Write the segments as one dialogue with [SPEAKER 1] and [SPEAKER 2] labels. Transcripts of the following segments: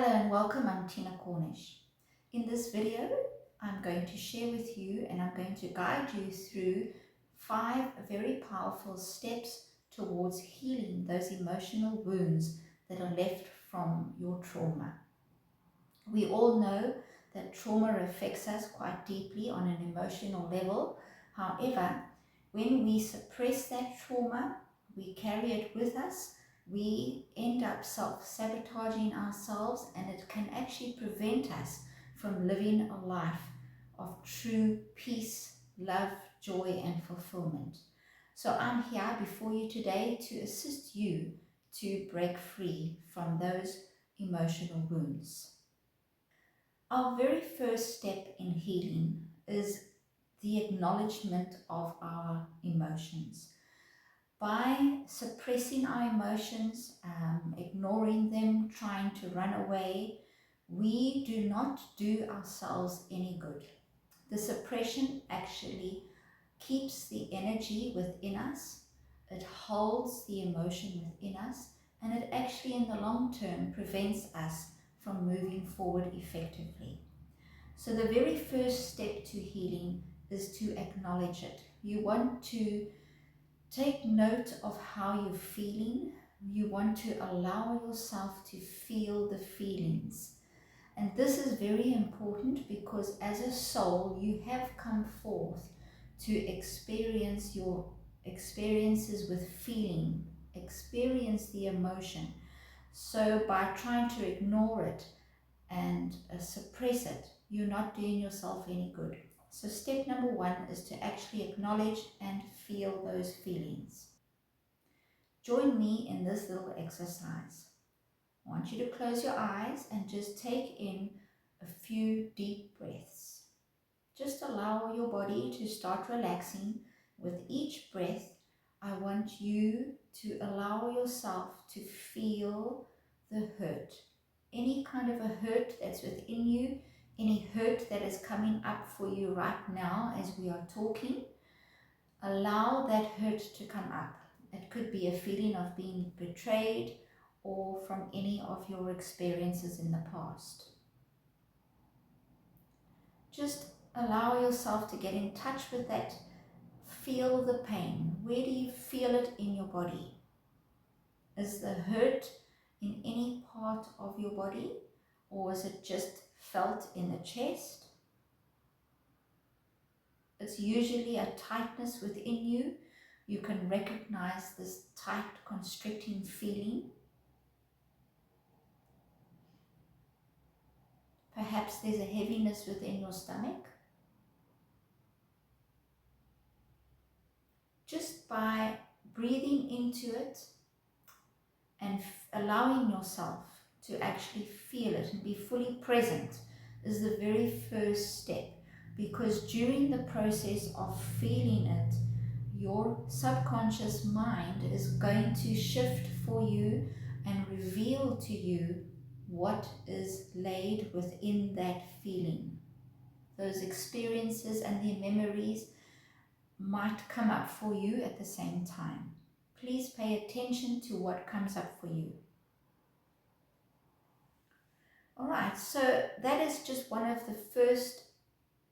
[SPEAKER 1] Hello and welcome, I'm Tina Cornish. In this video, I'm going to share with you and I'm going to guide you through 5 very powerful steps towards healing those emotional wounds that are left from your trauma. We all know that trauma affects us quite deeply on an emotional level. However, when we suppress that trauma, we carry it with us, we end up self-sabotaging ourselves, and it can actually prevent us from living a life of true peace, love, joy, and fulfillment. So I'm here before you today to assist you to break free from those emotional wounds. Our very first step in healing is the acknowledgement of our emotions. By suppressing our emotions, ignoring them, trying to run away, we do not do ourselves any good. The suppression actually keeps the energy within us, it holds the emotion within us, and it actually in the long term prevents us from moving forward effectively. So the very first step to healing is to acknowledge it. You want to take note of how you're feeling. You want to allow yourself to feel the feelings. And this is very important because as a soul, you have come forth to experience your experiences with feeling, experience the emotion. So by trying to ignore it and suppress it, you're not doing yourself any good. So step number 1 is to actually acknowledge and feel those feelings. Join me in this little exercise. I want you to close your eyes and just take in a few deep breaths. Just allow your body to start relaxing. With each breath, I want you to allow yourself to feel the hurt. Any kind of a hurt that's within you, any hurt that is coming up for you right now as we are talking, allow that hurt to come up. It could be a feeling of being betrayed or from any of your experiences in the past. Just allow yourself to get in touch with that. Feel the pain. Where do you feel it in your body? Is the hurt in any part of your body, or is it just felt in the chest? It's usually a tightness within you. You can recognize this tight, constricting feeling. Perhaps there's a heaviness within your stomach. Just by breathing into it and allowing yourself to actually feel it and be fully present is the very first step, because during the process of feeling it, your subconscious mind is going to shift for you and reveal to you what is laid within that feeling. Those experiences and the memories might come up for you at the same time. Please pay attention to what comes up for you. Alright, so that is just one of the first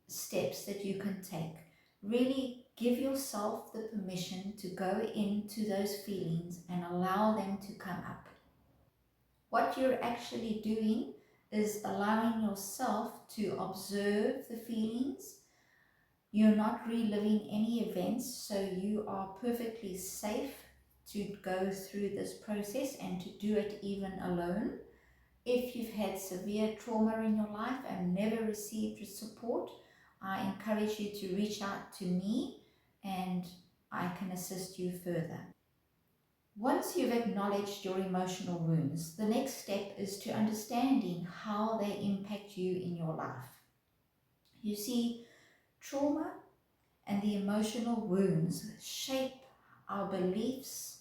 [SPEAKER 1] steps that you can take. Really give yourself the permission to go into those feelings and allow them to come up. What you're actually doing is allowing yourself to observe the feelings. You're not reliving any events, so you are perfectly safe to go through this process and to do it even alone. If you've had severe trauma in your life and never received support, I encourage you to reach out to me and I can assist you further. Once you've acknowledged your emotional wounds, the next step is to understanding how they impact you in your life. You see, trauma and the emotional wounds shape our beliefs,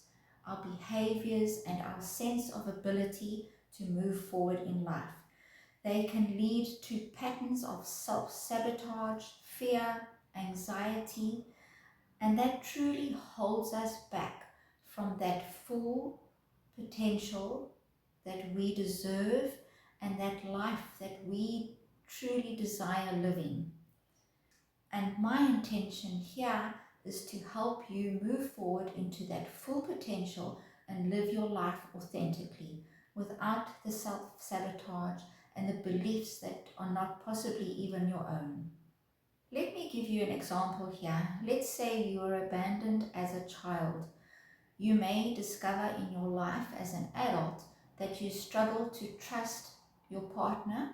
[SPEAKER 1] our behaviors, and our sense of ability to move forward in life. They can lead to patterns of self-sabotage, fear, anxiety, and that truly holds us back from that full potential that we deserve and that life that we truly desire living. And my intention here is to help you move forward into that full potential and live your life authentically without the self-sabotage and the beliefs that are not possibly even your own. Let me give you an example here. Let's say you were abandoned as a child. You may discover in your life as an adult that you struggle to trust your partner.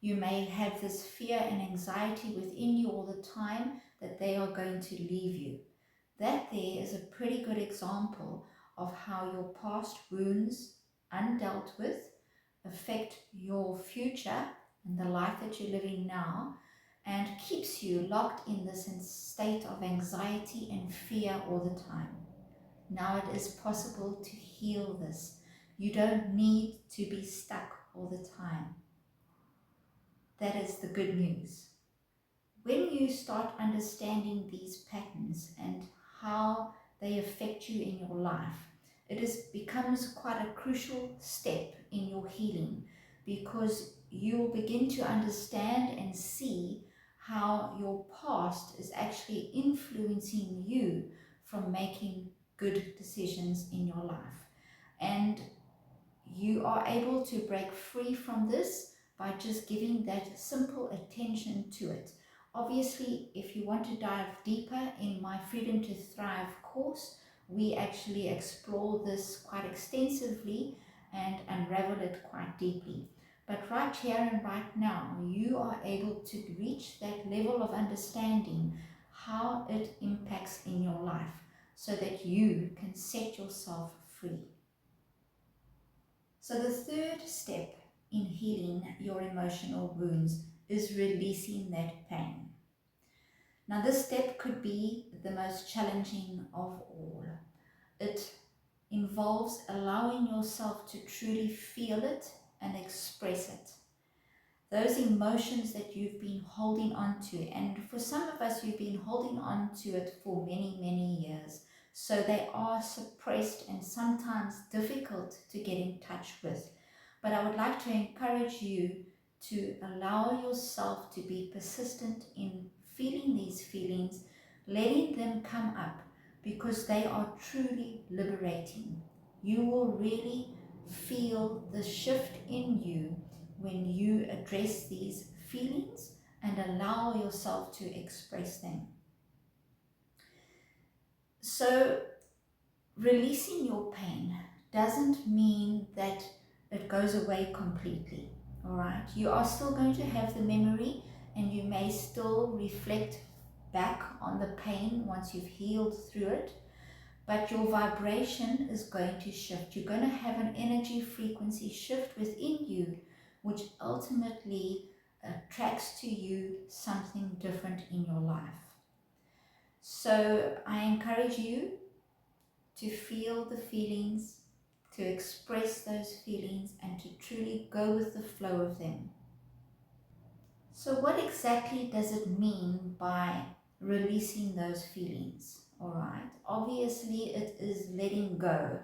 [SPEAKER 1] You may have this fear and anxiety within you all the time that they are going to leave you. That there is a pretty good example of how your past wounds, undealt with, affect your future and the life that you're living now, and keeps you locked in this state of anxiety and fear all the time. Now it is possible to heal this. You don't need to be stuck all the time. That is the good news. When you start understanding these patterns and how they affect you in your life, becomes quite a crucial step in your healing, because you'll begin to understand and see how your past is actually influencing you from making good decisions in your life. And you are able to break free from this by just giving that simple attention to it. Obviously, if you want to dive deeper in my Freedom to Thrive course, we actually explore this quite extensively and unravel it quite deeply. But right here and right now, you are able to reach that level of understanding how it impacts in your life so that you can set yourself free. So the third step in healing your emotional wounds is releasing that pain. Now this step could be the most challenging of all. It involves allowing yourself to truly feel it and express it. Those emotions that you've been holding on to, and for some of us, you've been holding on to it for many, many years. So they are suppressed and sometimes difficult to get in touch with. But I would like to encourage you to allow yourself to be persistent in feeling these feelings, letting them come up, because they are truly liberating. You will really feel the shift in you when you address these feelings and allow yourself to express them. So releasing your pain doesn't mean that it goes away completely, all right? You are still going to have the memory, and you may still reflect back on the pain once you've healed through it, but your vibration is going to shift. You're going to have an energy frequency shift within you, which ultimately attracts to you something different in your life. So I encourage you to feel the feelings, to express those feelings, and to truly go with the flow of them. So what exactly does it mean by releasing those feelings? All right, obviously it is letting go.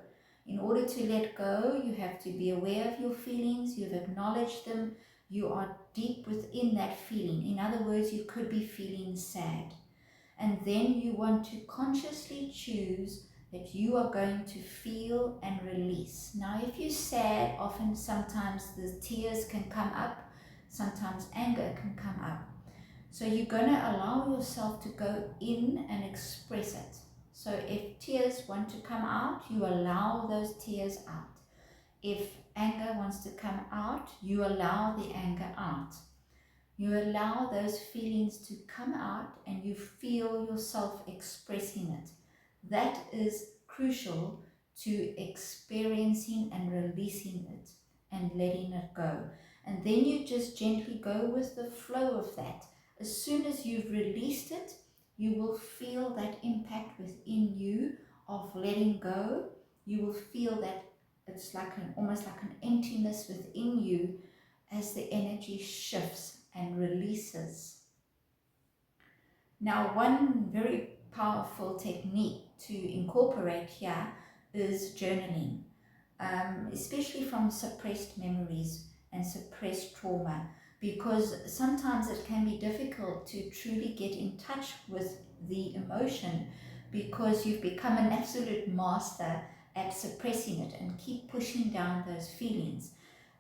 [SPEAKER 1] In order to let go, you have to be aware of your feelings, you've acknowledged them, you are deep within that feeling. In other words, you could be feeling sad. And then you want to consciously choose that you are going to feel and release. Now, if you're sad, often sometimes the tears can come up, sometimes anger can come up. So you're going to allow yourself to go in and express it. So if tears want to come out, you allow those tears out. If anger wants to come out, you allow the anger out. You allow those feelings to come out and you feel yourself expressing it. That is crucial to experiencing and releasing it and letting it go. And then you just gently go with the flow of that. As soon as you've released it, you will feel that impact within you of letting go. You will feel that it's like almost like an emptiness within you as the energy shifts and releases. Now, one very powerful technique to incorporate here is journaling, especially from suppressed memories and suppressed trauma, because sometimes it can be difficult to truly get in touch with the emotion because you've become an absolute master at suppressing it and keep pushing down those feelings.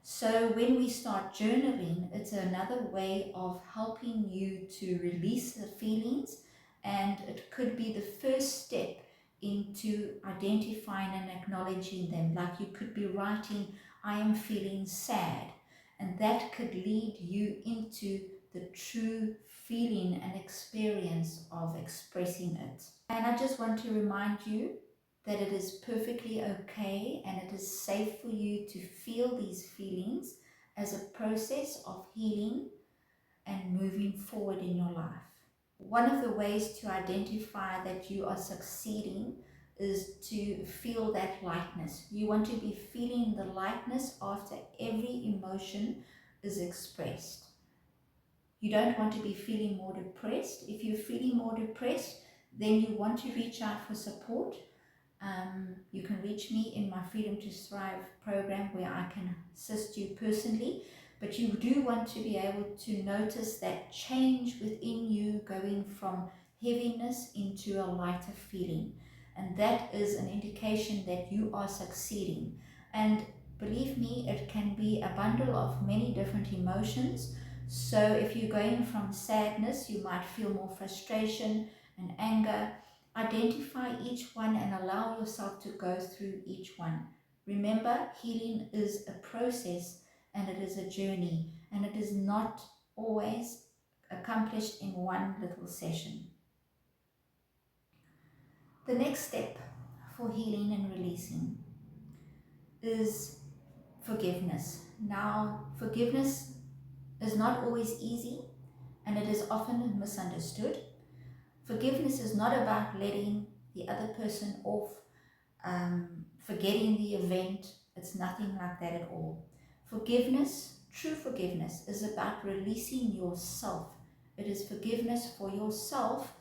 [SPEAKER 1] So when we start journaling, it's another way of helping you to release the feelings, and it could be the first step into identifying and acknowledging them. Like you could be writing, I am feeling sad, and that could lead you into the true feeling and experience of expressing it. And I just want to remind you that it is perfectly okay and it is safe for you to feel these feelings as a process of healing and moving forward in your life. One of the ways to identify that you are succeeding is to feel that lightness. You want to be feeling the lightness after every emotion is expressed. You don't want to be feeling more depressed. If you're feeling more depressed, then you want to reach out for support. You can reach me in my Freedom to Thrive program where I can assist you personally, but you do want to be able to notice that change within you going from heaviness into a lighter feeling, and that is an indication that you are succeeding. And believe me, it can be a bundle of many different emotions. So if you're going from sadness, you might feel more frustration and anger. Identify each one and allow yourself to go through each one. Remember, healing is a process and it is a journey, and it is not always accomplished in one little session. The next step for healing and releasing is forgiveness. Now, forgiveness is not always easy and it is often misunderstood. Forgiveness is not about letting the other person off, forgetting the event. It's nothing like that at all. Forgiveness, true forgiveness, is about releasing yourself. It is forgiveness for yourself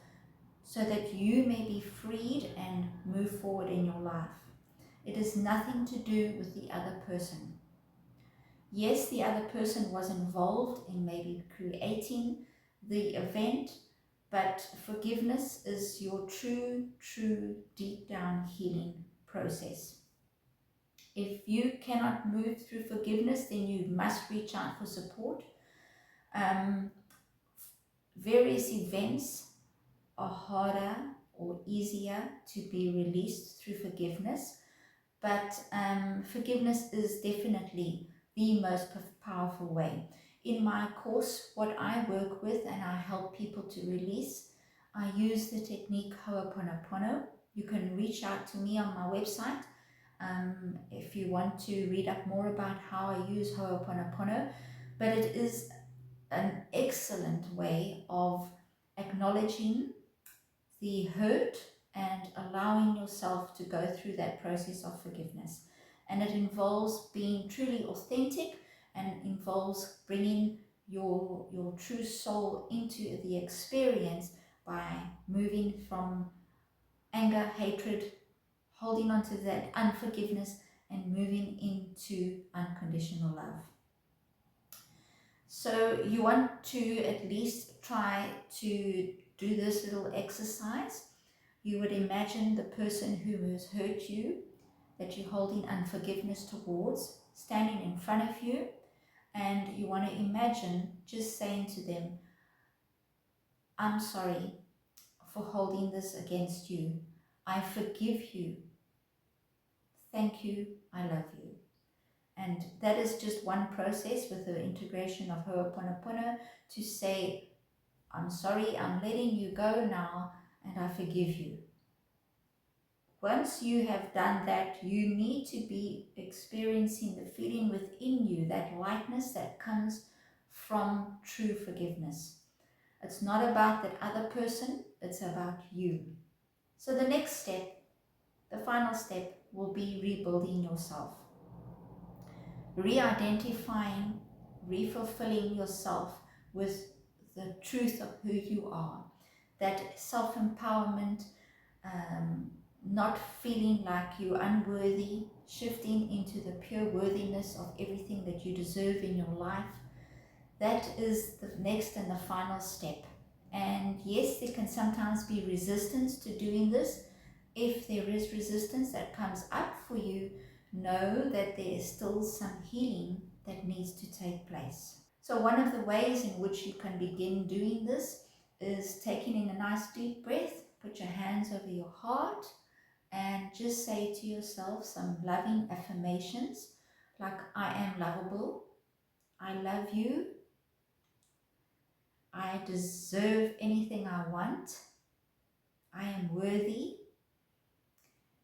[SPEAKER 1] so that you may be freed and move forward in your life. It is nothing to do with the other person. Yes, the other person was involved in maybe creating the event, but forgiveness is your true, deep down healing process. If you cannot move through forgiveness, then you must reach out for support. Various events are harder or easier to be released through forgiveness, but forgiveness is definitely the most powerful way. In my course, what I work with and I help people to release, I use the technique Ho'oponopono. You can reach out to me on my website if you want to read up more about how I use Ho'oponopono, but it is an excellent way of acknowledging the hurt and allowing yourself to go through that process of forgiveness. And it involves being truly authentic and involves bringing your true soul into the experience by moving from anger, hatred, holding on to that unforgiveness, and moving into unconditional love. So you want to at least try to do this little exercise. You would imagine the person who has hurt you, that you're holding unforgiveness towards, standing in front of you, and you want to imagine just saying to them, I'm sorry for holding this against you. I forgive you. Thank you. I love you. And that is just one process with the integration of Ho'oponopono to say, I'm sorry, I'm letting you go now, and I forgive you. Once you have done that, you need to be experiencing the feeling within you, that lightness that comes from true forgiveness. It's not about that other person, it's about you. So the next step, the final step, will be rebuilding yourself. Re-identifying, refulfilling yourself with the truth of who you are. That self-empowerment, not feeling like you're unworthy, shifting into the pure worthiness of everything that you deserve in your life. That is the next and the final step. And yes, there can sometimes be resistance to doing this. If there is resistance that comes up for you, know that there is still some healing that needs to take place. So one of the ways in which you can begin doing this is taking in a nice deep breath, put your hands over your heart, and just say to yourself some loving affirmations like, I am lovable, I love you, I deserve anything I want, I am worthy.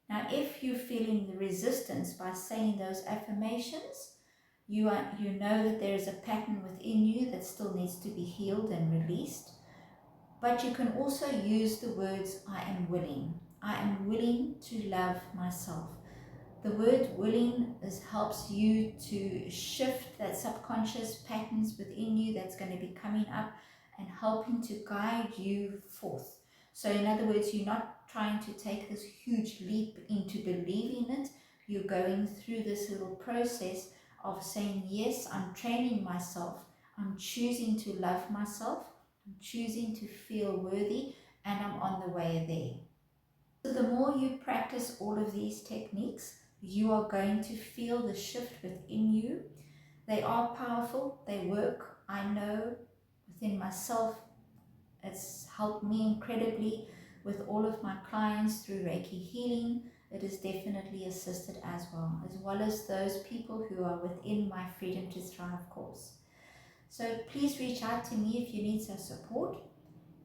[SPEAKER 1] Now, if you're feeling the resistance by saying those affirmations, you know that there is a pattern within you that still needs to be healed and released. But you can also use the words, I am willing. I am willing to love myself. The word willing helps you to shift that subconscious patterns within you that's going to be coming up and helping to guide you forth. So in other words, you're not trying to take this huge leap into believing it. You're going through this little process of saying, yes, I'm training myself. I'm choosing to love myself. I'm choosing to feel worthy, and I'm on the way there. So the more you practice all of these techniques, you are going to feel the shift within you. They are powerful. They work. I know within myself, it's helped me incredibly with all of my clients through Reiki healing. It has definitely assisted as well as those people who are within my Freedom to Thrive course. So please reach out to me if you need some support.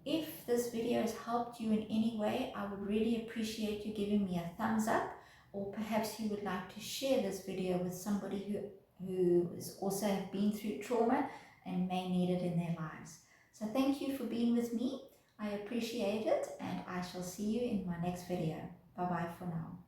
[SPEAKER 1] If this video has helped you in any way, I would really appreciate you giving me a thumbs up, or perhaps you would like to share this video with somebody who is also have been through trauma and may need it in their lives. So thank you for being with me. I appreciate it, and I shall see you in my next video. Bye bye for now.